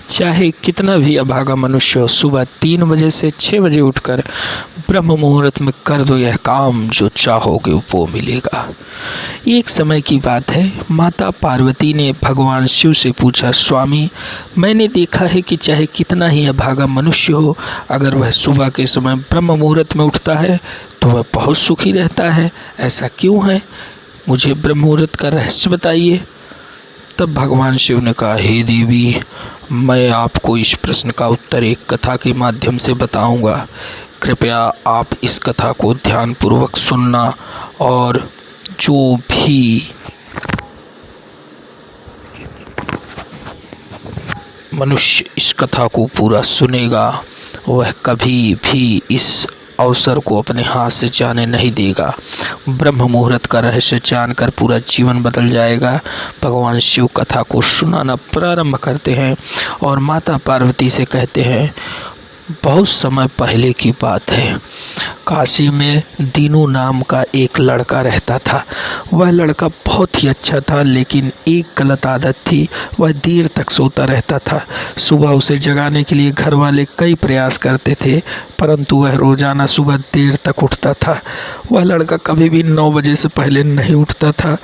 चाहे कितना भी अभागा मनुष्य हो, सुबह 3 बजे से 6 बजे उठकर ब्रह्म मुहूर्त में कर दो यह काम, जो चाहोगे वो मिलेगा। एक समय की बात है, माता पार्वती ने भगवान शिव से पूछा, स्वामी, मैंने देखा है कि चाहे कितना ही अभागा मनुष्य हो, अगर वह सुबह के समय ब्रह्म मुहूर्त में उठता है तो वह बहुत सुखी रहता है। ऐसा क्यों है? मुझे ब्रह्म मुहूर्त का रहस्य बताइए। तब भगवान शिव ने कहा, हे देवी, मैं आपको इस प्रश्न का उत्तर एक कथा के माध्यम से बताऊंगा। कृपया आप इस कथा को ध्यानपूर्वक सुनना, और जो भी मनुष्य इस कथा को पूरा सुनेगा वह कभी भी इस अवसर को अपने हाथ से जाने नहीं देगा। ब्रह्म मुहूर्त का रहस्य जानकर पूरा जीवन बदल जाएगा। भगवान शिव कथा को सुनाना प्रारंभ करते हैं और माता पार्वती से कहते हैं, बहुत समय पहले की बात है, काशी में दीनू नाम का एक लड़का रहता था। वह लड़का बहुत ही अच्छा था, लेकिन एक गलत आदत थी, वह देर तक सोता रहता था। सुबह उसे जगाने के लिए घर वाले कई प्रयास करते थे, परंतु वह रोज़ाना सुबह देर तक उठता था। वह लड़का कभी भी 9 बजे से पहले नहीं उठता था।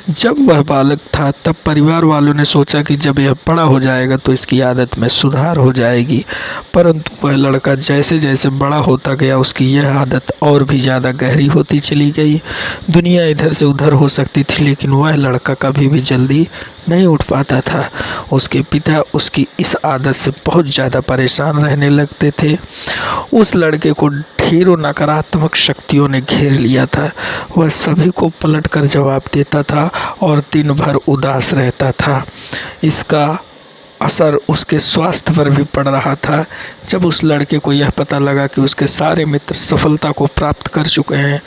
जब वह बालक था तब परिवार वालों ने सोचा कि जब यह बड़ा हो जाएगा तो इसकी आदत में सुधार हो जाएगी, परंतु वह लड़का जैसे जैसे बड़ा होता गया उसकी यह आदत और भी ज़्यादा गहरी होती चली गई। दुनिया इधर से उधर हो सकती थी, लेकिन वह लड़का कभी भी जल्दी नहीं उठ पाता था। उसके पिता उसकी इस आदत से बहुत ज़्यादा परेशान रहने लगते थे। उस लड़के को ढेरों नकारात्मक शक्तियों ने घेर लिया था। वह सभी को पलटकर जवाब देता था और दिन भर उदास रहता था। इसका असर उसके स्वास्थ्य पर भी पड़ रहा था। जब उस लड़के को यह पता लगा कि उसके सारे मित्र सफलता को प्राप्त कर चुके हैं,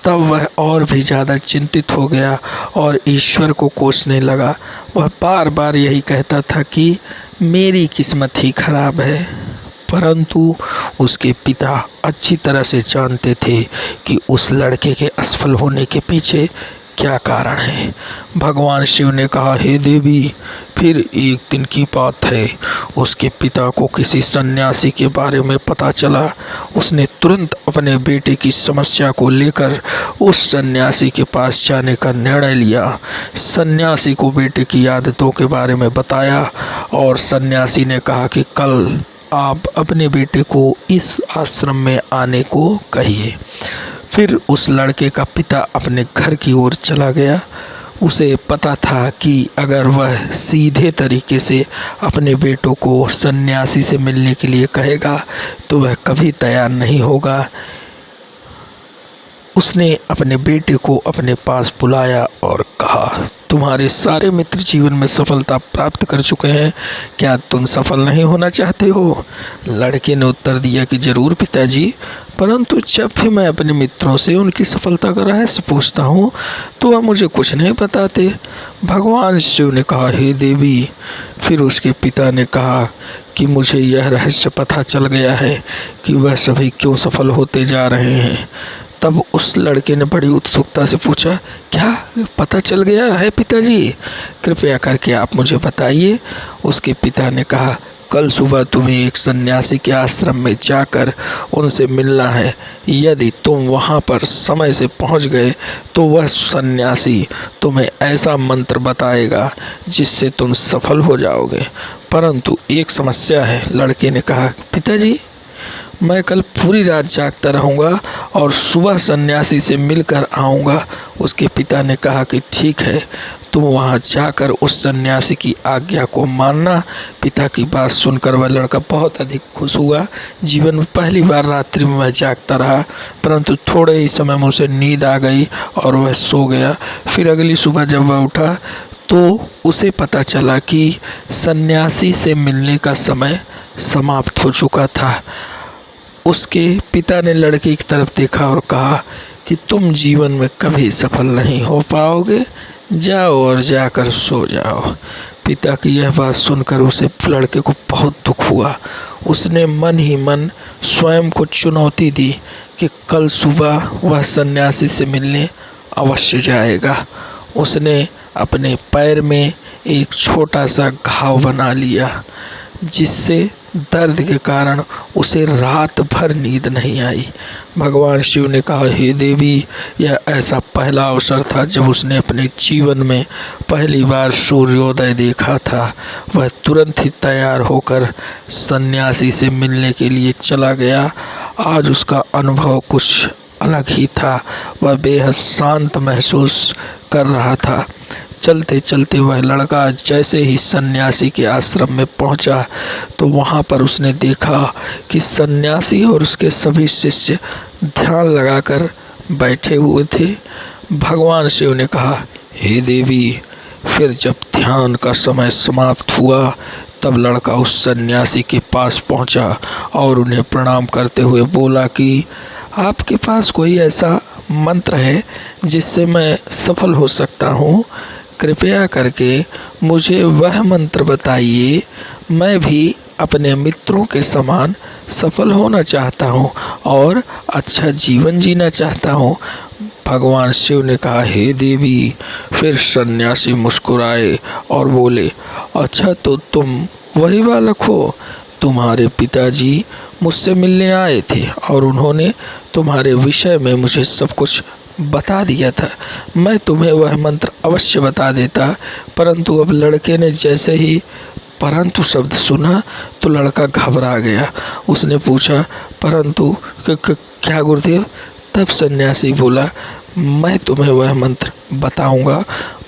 तब वह और भी ज़्यादा चिंतित हो गया और ईश्वर को कोसने लगा। वह बार बार यही कहता था कि मेरी किस्मत ही खराब है, परंतु उसके पिता अच्छी तरह से जानते थे कि उस लड़के के असफल होने के पीछे क्या कारण है। भगवान शिव ने कहा, हे देवी, फिर एक दिन की बात है, उसके पिता को किसी सन्यासी के बारे में पता चला। उसने तुरंत अपने बेटे की समस्या को लेकर उस सन्यासी के पास जाने का निर्णय लिया। सन्यासी को बेटे की आदतों के बारे में बताया और सन्यासी ने कहा कि कल आप अपने बेटे को इस आश्रम में आने को कहिए। फिर उस लड़के का पिता अपने घर की ओर चला गया। उसे पता था कि अगर वह सीधे तरीके से अपने बेटों को सन्यासी से मिलने के लिए कहेगा तो वह कभी तैयार नहीं होगा। उसने अपने बेटे को अपने पास बुलाया और कहा, तुम्हारे सारे मित्र जीवन में सफलता प्राप्त कर चुके हैं, क्या तुम सफल नहीं होना चाहते हो? लड़के ने उत्तर दिया कि जरूर पिताजी, परंतु जब भी मैं अपने मित्रों से उनकी सफलता का रहस्य पूछता हूँ तो वह मुझे कुछ नहीं बताते। भगवान शिव ने कहा, हे देवी, फिर उसके पिता ने कहा कि मुझे यह रहस्य पता चल गया है कि वह सभी क्यों सफल होते जा रहे हैं। तब उस लड़के ने बड़ी उत्सुकता से पूछा, क्या पता चल गया है पिताजी? कृपया करके आप मुझे बताइए। उसके पिता ने कहा, कल सुबह तुम्हें एक सन्यासी के आश्रम में जाकर उनसे मिलना है। यदि तुम वहां पर समय से पहुंच गए तो वह सन्यासी तुम्हें ऐसा मंत्र बताएगा जिससे तुम सफल हो जाओगे। परंतु एक समस्या है। लड़के ने कहा, पिताजी, मैं कल पूरी रात जागता रहूँगा और सुबह सन्यासी से मिलकर आऊँगा। उसके पिता ने कहा कि ठीक है, तुम वहाँ जाकर उस सन्यासी की आज्ञा को मानना। पिता की बात सुनकर वह लड़का बहुत अधिक खुश हुआ। जीवन में पहली बार रात्रि में वह जागता रहा, परंतु थोड़े ही समय में उसे नींद आ गई और वह सो गया। फिर अगली सुबह जब वह उठा तो उसे पता चला कि सन्यासी से मिलने का समय समाप्त हो चुका था। उसके पिता ने लड़के की तरफ देखा और कहा कि तुम जीवन में कभी सफल नहीं हो पाओगे, जाओ और जाकर सो जाओ। पिता की यह बात सुनकर उसे लड़के को बहुत दुख हुआ। उसने मन ही मन स्वयं को चुनौती दी कि कल सुबह वह सन्यासी से मिलने अवश्य जाएगा। उसने अपने पैर में एक छोटा सा घाव बना लिया। जिससे दर्द के कारण उसे रात भर नींद नहीं आई। भगवान शिव ने कहा, हे देवी, यह ऐसा पहला अवसर था जब उसने अपने जीवन में पहली बार सूर्योदय देखा था। वह तुरंत ही तैयार होकर सन्यासी से मिलने के लिए चला गया। आज उसका अनुभव कुछ अलग ही था। वह बेहद शांत महसूस कर रहा था। चलते चलते वह लड़का जैसे ही सन्यासी के आश्रम में पहुंचा तो वहां पर उसने देखा कि सन्यासी और उसके सभी शिष्य ध्यान लगाकर बैठे हुए थे। भगवान शिव ने कहा, हे देवी, फिर जब ध्यान का समय समाप्त हुआ तब लड़का उस सन्यासी के पास पहुंचा और उन्हें प्रणाम करते हुए बोला कि आपके पास कोई ऐसा मंत्र है जिससे मैं सफल हो सकता हूँ? कृपया करके मुझे वह मंत्र बताइए। मैं भी अपने मित्रों के समान सफल होना चाहता हूँ और अच्छा जीवन जीना चाहता हूँ। भगवान शिव ने कहा, हे देवी। फिर सन्यासी मुस्कुराए और बोले, अच्छा तो तुम वही बालक हो। तुम्हारे पिताजी मुझसे मिलने आए थे और उन्होंने तुम्हारे विषय में मुझे सब कुछ बता दिया था। मैं तुम्हें वह मंत्र अवश्य बता देता, परंतु अब लड़के ने जैसे ही परंतु शब्द सुना तो लड़का घबरा गया। उसने पूछा, परंतु क्या गुरुदेव? तब सन्यासी बोला, मैं तुम्हें वह मंत्र बताऊंगा,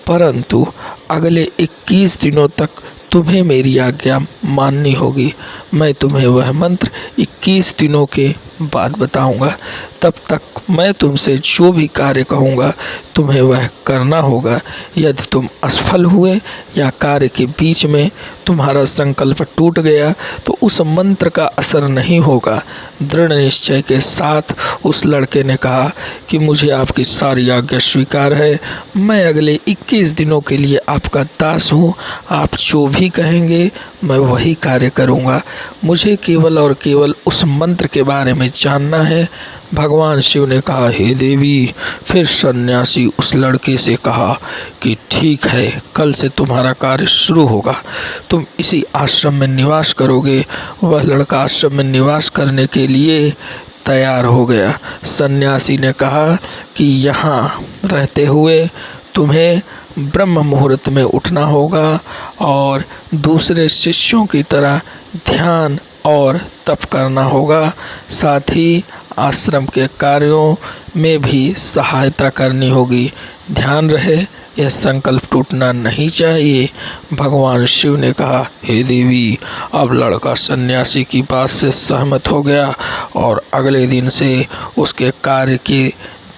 परंतु अगले 21 दिनों तक तुम्हें मेरी आज्ञा माननी होगी। मैं तुम्हें वह मंत्र 21 दिनों के बाद बताऊंगा। तब तक मैं तुमसे जो भी कार्य कहूँगा तुम्हें वह करना होगा। यदि तुम असफल हुए या कार्य के बीच में तुम्हारा संकल्प टूट गया तो उस मंत्र का असर नहीं होगा। दृढ़ निश्चय के साथ उस लड़के ने कहा कि मुझे आपकी सारी आज्ञा स्वीकार है। मैं अगले 21 दिनों के लिए आपका दास हूँ। आप जो भी कहेंगे मैं वही कार्य करूँगा। मुझे केवल और केवल उस मंत्र के बारे में जानना है। भगवान शिव ने कहा, हे देवी। फिर सन्यासी उस लड़के से कहा कि ठीक है, कल से तुम्हारा कार्य शुरू होगा। तुम इसी आश्रम में निवास करोगे। वह लड़का आश्रम में निवास करने के लिए तैयार हो गया। सन्यासी ने कहा कि यहाँ रहते हुए तुम्हें ब्रह्म मुहूर्त में उठना होगा और दूसरे शिष्यों की तरह ध्यान और तप करना होगा। साथ ही आश्रम के कार्यों में भी सहायता करनी होगी। ध्यान रहे, यह संकल्प टूटना नहीं चाहिए। भगवान शिव ने कहा, हे देवी। अब लड़का सन्यासी की बात से सहमत हो गया और अगले दिन से उसके कार्य के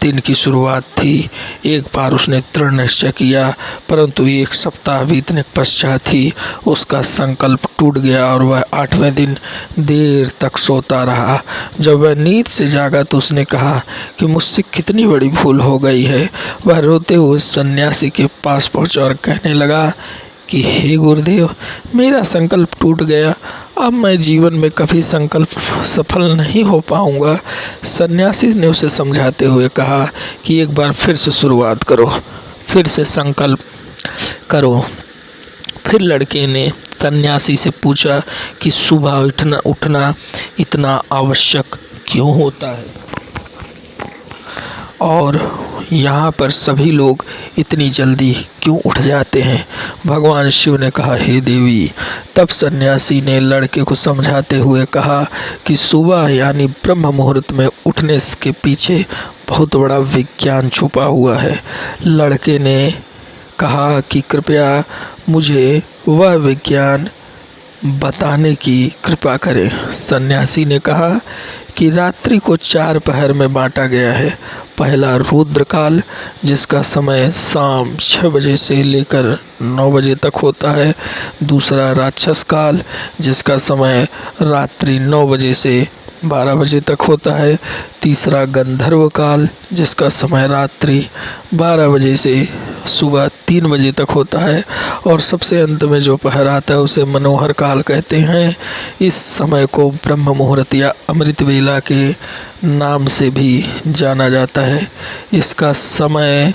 दिन की शुरुआत थी। एक बार उसने दृढ़ निश्चय किया, परंतु 1 सप्ताह बीतने के पश्चात ही उसका संकल्प टूट गया और वह 8वें दिन देर तक सोता रहा। जब वह नींद से जागा तो उसने कहा कि मुझसे कितनी बड़ी भूल हो गई है। वह रोते हुए सन्यासी के पास पहुंचा और कहने लगा कि हे गुरुदेव, मेरा संकल्प टूट गया। अब मैं जीवन में कभी संकल्प सफल नहीं हो पाऊंगा। सन्यासी ने उसे समझाते हुए कहा कि एक बार फिर से शुरुआत करो, फिर से संकल्प करो। फिर लड़के ने सन्यासी से पूछा कि सुबह उठना इतना आवश्यक क्यों होता है और यहाँ पर सभी लोग इतनी जल्दी क्यों उठ जाते हैं? भगवान शिव ने कहा, हे देवी। तब सन्यासी ने लड़के को समझाते हुए कहा कि सुबह यानी ब्रह्म मुहूर्त में उठने के पीछे बहुत बड़ा विज्ञान छुपा हुआ है। लड़के ने कहा कि कृपया मुझे वह विज्ञान बताने की कृपा करें। सन्यासी ने कहा कि रात्रि को 4 पहर में बांटा गया है। पहला रुद्रकाल, जिसका समय शाम 6 बजे से लेकर 9 बजे तक होता है। दूसरा राक्षस काल, जिसका समय रात्रि 9 बजे से 12 बजे तक होता है। तीसरा गंधर्व काल, जिसका समय रात्रि 12 बजे से सुबह 3 बजे तक होता है। और सबसे अंत में जो पहर आता है उसे मनोहर काल कहते हैं। इस समय को ब्रह्म मुहूर्त या अमृत वेला के नाम से भी जाना जाता है। इसका समय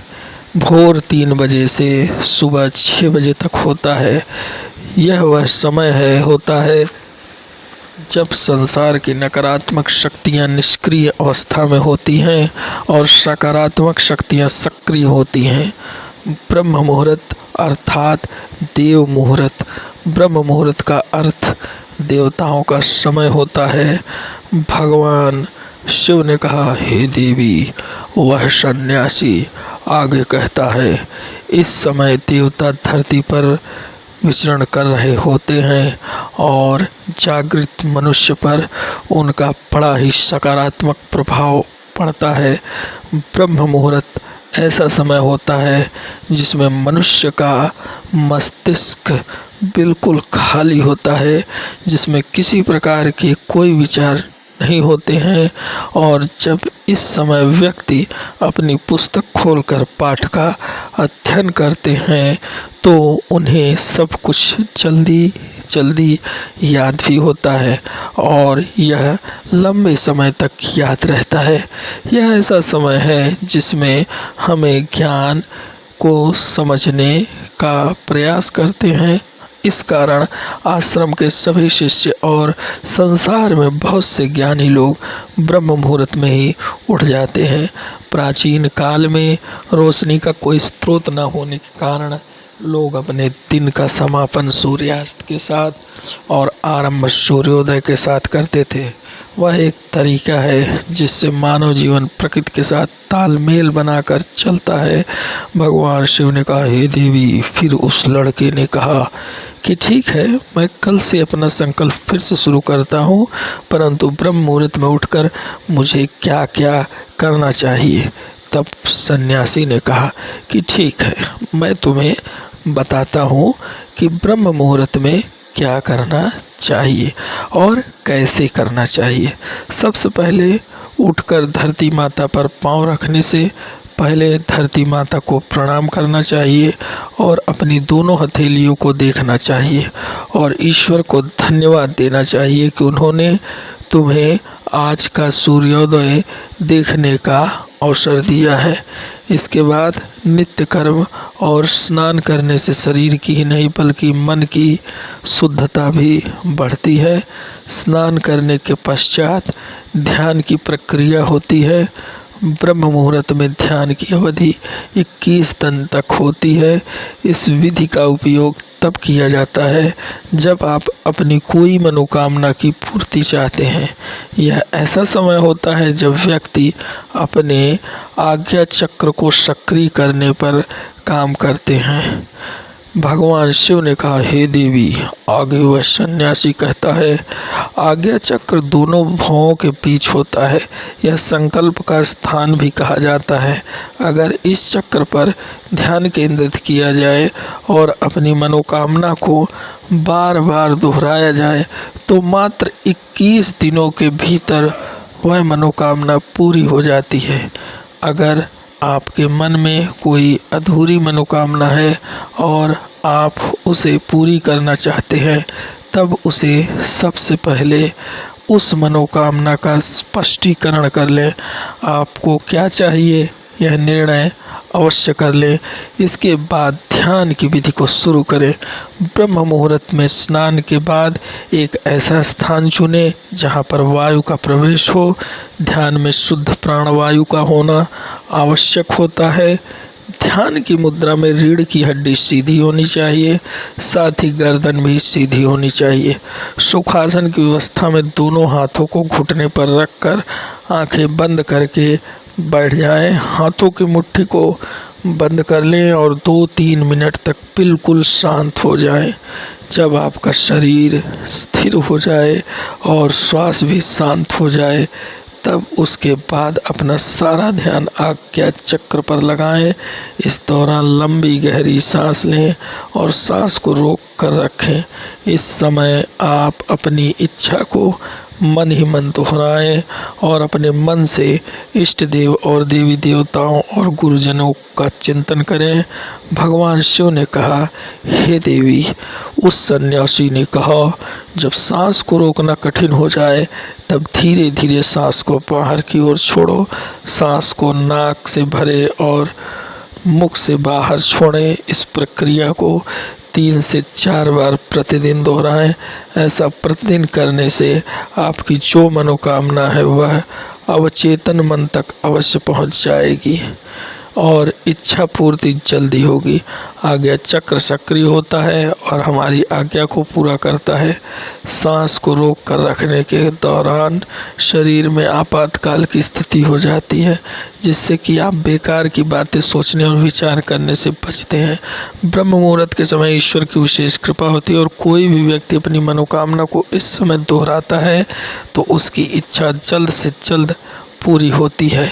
भोर 3 बजे से सुबह 6 बजे तक होता है। यह वह समय होता है जब संसार की नकारात्मक शक्तियाँ निष्क्रिय अवस्था में होती हैं और सकारात्मक शक्तियाँ सक्रिय होती हैं। ब्रह्म मुहूर्त अर्थात देव मुहूर्त। ब्रह्म मुहूर्त का अर्थ देवताओं का समय होता है। भगवान शिव ने कहा, हे देवी, वह सन्यासी आगे कहता है, इस समय देवता धरती पर विचरण कर रहे होते हैं और जागृत मनुष्य पर उनका बड़ा ही सकारात्मक प्रभाव पड़ता है। ब्रह्म मुहूर्त ऐसा समय होता है जिसमें मनुष्य का मस्तिष्क बिल्कुल खाली होता है, जिसमें किसी प्रकार के कोई विचार नहीं होते हैं, और जब इस समय व्यक्ति अपनी पुस्तक खोलकर पाठ का अध्ययन करते हैं तो उन्हें सब कुछ जल्दी जल्दी याद भी होता है और यह लंबे समय तक याद रहता है। यह ऐसा समय है जिसमें हमें ज्ञान को समझने का प्रयास करते हैं। इस कारण आश्रम के सभी शिष्य और संसार में बहुत से ज्ञानी लोग ब्रह्म मुहूर्त में ही उठ जाते हैं। प्राचीन काल में रोशनी का कोई स्रोत न होने के कारण लोग अपने दिन का समापन सूर्यास्त के साथ और आरंभ सूर्योदय के साथ करते थे। वह एक तरीका है जिससे मानव जीवन प्रकृति के साथ तालमेल बनाकर चलता है। भगवान शिव ने कहा, हे देवी। फिर उस लड़के ने कहा कि ठीक है, मैं कल से अपना संकल्प फिर से शुरू करता हूँ, परंतु ब्रह्म मुहूर्त में उठकर मुझे क्या क्या करना चाहिए। तब सन्यासी ने कहा कि ठीक है, मैं तुम्हें बताता हूँ कि ब्रह्म मुहूर्त में क्या करना चाहिए और कैसे करना चाहिए। सबसे पहले उठकर धरती माता पर पांव रखने से पहले धरती माता को प्रणाम करना चाहिए और अपनी दोनों हथेलियों को देखना चाहिए और ईश्वर को धन्यवाद देना चाहिए कि उन्होंने तुम्हें आज का सूर्योदय देखने का अवसर दिया है। इसके बाद नित्य कर्म और स्नान करने से शरीर की ही नहीं बल्कि मन की शुद्धता भी बढ़ती है। स्नान करने के पश्चात ध्यान की प्रक्रिया होती है। ब्रह्म मुहूर्त में ध्यान की अवधि 21 दिन तक होती है। इस विधि का उपयोग तब किया जाता है जब आप अपनी कोई मनोकामना की पूर्ति चाहते हैं। यह ऐसा समय होता है जब व्यक्ति अपने आज्ञा चक्र को सक्रिय करने पर काम करते हैं। भगवान शिव ने कहा, हे देवी। आगे वह सन्यासी कहता है, आज्ञा चक्र दोनों भवों के बीच होता है। यह संकल्प का स्थान भी कहा जाता है। अगर इस चक्र पर ध्यान केंद्रित किया जाए और अपनी मनोकामना को बार बार दोहराया जाए तो मात्र 21 दिनों के भीतर वह मनोकामना पूरी हो जाती है। अगर आपके मन में कोई अधूरी मनोकामना है और आप उसे पूरी करना चाहते हैं, तब उसे सबसे पहले उस मनोकामना का स्पष्टीकरण कर लें। आपको क्या चाहिए यह निर्णय अवश्य कर लें। इसके बाद ध्यान की विधि को शुरू करें। ब्रह्म मुहूर्त में स्नान के बाद एक ऐसा स्थान चुनें जहाँ पर वायु का प्रवेश हो। ध्यान में शुद्ध प्राणवायु का होना आवश्यक होता है। ध्यान की मुद्रा में रीढ़ की हड्डी सीधी होनी चाहिए, साथ ही गर्दन भी सीधी होनी चाहिए। सुखासन की व्यवस्था में दोनों हाथों को घुटने पर रखकर आंखें बंद करके बैठ जाएं। हाथों की मुट्ठी को बंद कर लें और 2-3 मिनट तक बिल्कुल शांत हो जाएं। जब आपका शरीर स्थिर हो जाए और श्वास भी शांत हो जाए, तब उसके बाद अपना सारा ध्यान आज्ञा चक्र पर लगाएं। इस दौरान लंबी गहरी सांस लें और सांस को रोक कर रखें। इस समय आप अपनी इच्छा को मन ही मन दोहराएं और अपने मन से इष्ट देव और देवी देवताओं और गुरुजनों का चिंतन करें। भगवान शिव ने कहा, हे देवी। उस सन्यासी ने कहा, जब सांस को रोकना कठिन हो जाए तब धीरे धीरे सांस को बाहर की ओर छोड़ो। सांस को नाक से भरे और मुख से बाहर छोड़ें। इस प्रक्रिया को 3 से 4 बार प्रतिदिन दोहराएं। ऐसा प्रतिदिन करने से आपकी जो मनोकामना है वह अवचेतन मन तक अवश्य पहुंच जाएगी और इच्छा पूर्ति जल्दी होगी। आज्ञा चक्र सक्रिय होता है और हमारी आज्ञा को पूरा करता है। सांस को रोक कर रखने के दौरान शरीर में आपातकाल की स्थिति हो जाती है, जिससे कि आप बेकार की बातें सोचने और विचार करने से बचते हैं। ब्रह्म मुहूर्त के समय ईश्वर की विशेष कृपा होती है और कोई भी व्यक्ति अपनी मनोकामना को इस समय दोहराता है तो उसकी इच्छा जल्द से जल्द पूरी होती है।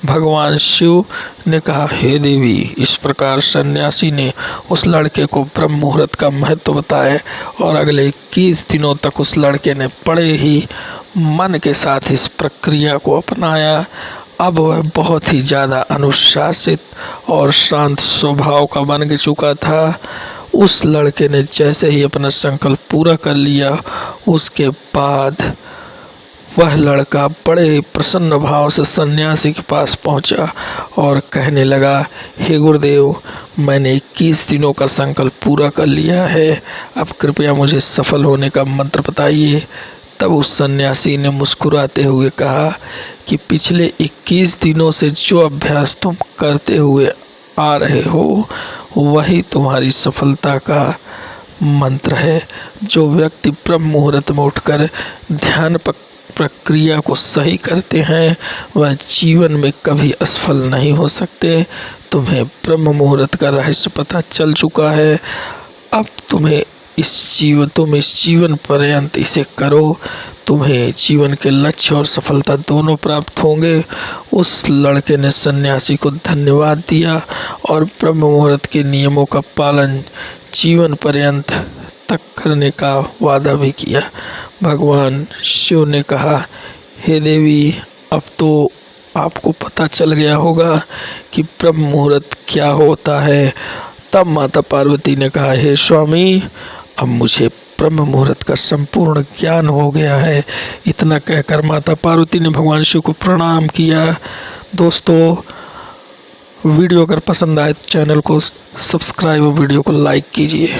भगवान शिव ने कहा, हे देवी, इस प्रकार सन्यासी ने उस लड़के को ब्रह्म मुहूर्त का महत्व बताया और अगले 21 दिनों तक उस लड़के ने बड़े ही मन के साथ इस प्रक्रिया को अपनाया। अब वह बहुत ही ज़्यादा अनुशासित और शांत स्वभाव का बन चुका था। उस लड़के ने जैसे ही अपना संकल्प पूरा कर लिया, उसके बाद वह लड़का बड़े प्रसन्न भाव से सन्यासी के पास पहुंचा और कहने लगा, हे गुरुदेव, मैंने 21 दिनों का संकल्प पूरा कर लिया है, अब कृपया मुझे सफल होने का मंत्र बताइए। तब उस सन्यासी ने मुस्कुराते हुए कहा कि पिछले 21 दिनों से जो अभ्यास तुम करते हुए आ रहे हो वही तुम्हारी सफलता का मंत्र है। जो व्यक्ति ब्रह्म मुहूर्त में उठकर ध्यान प्रक्रिया को सही करते हैं वह जीवन में कभी असफल नहीं हो सकते। तुम्हें ब्रह्म मुहूर्त का रहस्य पता चल चुका है। अब तुम इस जीवन पर्यंत इसे करो, तुम्हें जीवन के लक्ष्य और सफलता दोनों प्राप्त होंगे। उस लड़के ने सन्यासी को धन्यवाद दिया और ब्रह्म मुहूर्त के नियमों का पालन जीवन पर्यंत तक करने का वादा भी किया। भगवान शिव ने कहा, हे देवी, अब तो आपको पता चल गया होगा कि ब्रह्म मुहूर्त क्या होता है। तब माता पार्वती ने कहा, हे स्वामी, अब मुझे ब्रह्म मुहूर्त का संपूर्ण ज्ञान हो गया है। इतना कहकर माता पार्वती ने भगवान शिव को प्रणाम किया। दोस्तों, वीडियो अगर पसंद आए तो चैनल को सब्सक्राइब और वीडियो को लाइक कीजिए।